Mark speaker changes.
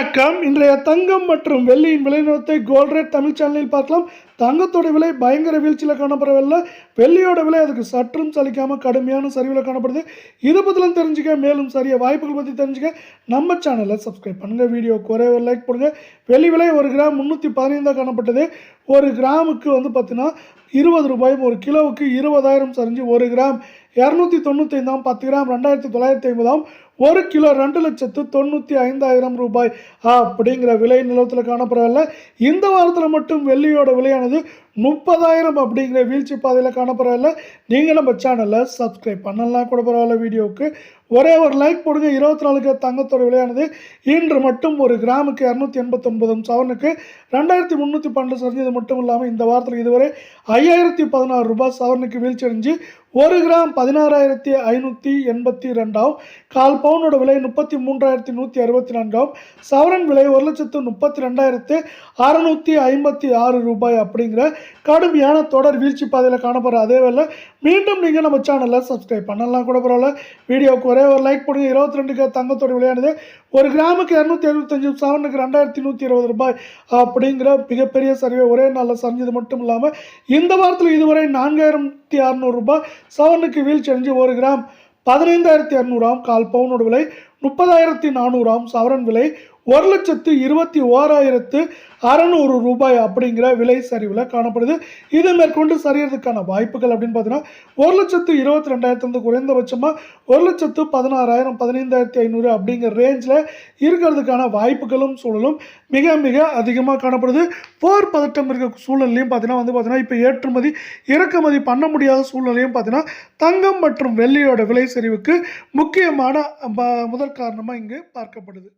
Speaker 1: வணக்கம். இன்றைய தங்கம் மற்றும் வெள்ளியின் விலை நிலவரத்தை கோல்ட் ரேட் தமிழ் சேனலில் பார்க்கலாம். தங்கத்தோட விலை பயங்கர வீழ்ச்சியில் காணப்படவில்லை. வெள்ளியோட விலை அதுக்கு சற்றும் சலிக்காமல் கடுமையான சரிவில் காணப்படுது. இதை பற்றிலாம் தெரிஞ்சுக்க, மேலும் சரிய வாய்ப்புகள் பற்றி தெரிஞ்சுக்க நம்ம சேனலை சப்ஸ்கிரைப் பண்ணுங்கள். வீடியோக்கு ஒரே ஒரு லைக் போடுங்க. வெள்ளி விலை 1 கிராம் 315 காணப்பட்டது. 1 கிராமுக்கு பார்த்தீங்கன்னா 20 ரூபாய். 1 கிலோவுக்கு 20,000 சரிஞ்சு 1 கிராம் 295, 10 கிராம் 2950, 1 கிலோ 2,95,000 ரூபாய் அப்படிங்கிற விலை நிலவரத்தில் காணப்படவில்லை. இந்த வாரத்தில் மட்டும் வெள்ளியோட விலையானது 30,000 அப்படிங்கிற வீழ்ச்சி பாதையில் காணப்படவில்லை. நீங்கள் நம்ம சேனலை சப்ஸ்கிரைப் பண்ணலாம் கூட பரவாயில்ல. வீடியோவுக்கு ஒரே ஒரு லைக் போடுங்க. 24 தங்கத்தோட விலையானது இன்று மட்டும் 1 கிராமுக்கு 289, சவரனுக்கு 2,312 சரிஞ்சது மட்டும் இல்லாமல் இந்த வாரத்தில் இதுவரை 5,016 ரூபாய் சவரனுக்கு வீழ்ச்சி அடைஞ்சு 1 கிராம் 16,582, கால் பவுனோட விலை 33,164, சவரன் விலை 1,32,656 ரூபாய் அப்படிங்கிற கடுமையான தொடர் வீழ்ச்சி பாதையில் காணப்படுற அதே வேலை மீண்டும் நீங்கள் நம்ம சேனலை சப்ஸ்கிரைப் பண்ணலாம் கூட பரவாயில்ல. வீடியோவுக்கு ஒரே ஒரு லைக் போடுங்க. 22 தங்கத்தோட விலையானது 1 கிராமுக்கு 275, சவரனுக்கு 2,120 ரூபாய் அப்படிங்கிற மிகப்பெரிய சரிவை ஒரே நாளில் சரிஞ்சது மட்டும் இல்லாமல் இந்த வாரத்தில் இதுவரை 4,600 ரூபாய் சவரனுக்கு வீழ்ச்சி அடைஞ்சு 1 கிராம் 15,200, கால் பவுனோட விலை 30,400, சவரன் விலை 1,21,600 ரூபாய் அப்படிங்கிற விலை சரிவில் காணப்படுது. இதை மேற்கொண்டு சரியறதுக்கான வாய்ப்புகள் அப்படின்னு பார்த்தீங்கன்னா 1,22,000 குறைந்தபட்சமாக 1,16,000, 15,500 அப்படிங்கிற ரேஞ்சில் இருக்கிறதுக்கான வாய்ப்புகளும் சூழலும் மிக மிக அதிகமாக காணப்படுது. போர் பதட்டம் இருக்க சூழல்லையும் பார்த்தீங்கன்னா இப்போ ஏற்றுமதி இறக்குமதி பண்ண முடியாத சூழ்நிலையும் பார்த்தீங்கன்னா தங்கம் மற்றும் வெள்ளியோட விலை சரிவுக்கு முக்கியமான முதல் காரணமாக இங்கு பார்க்கப்படுது.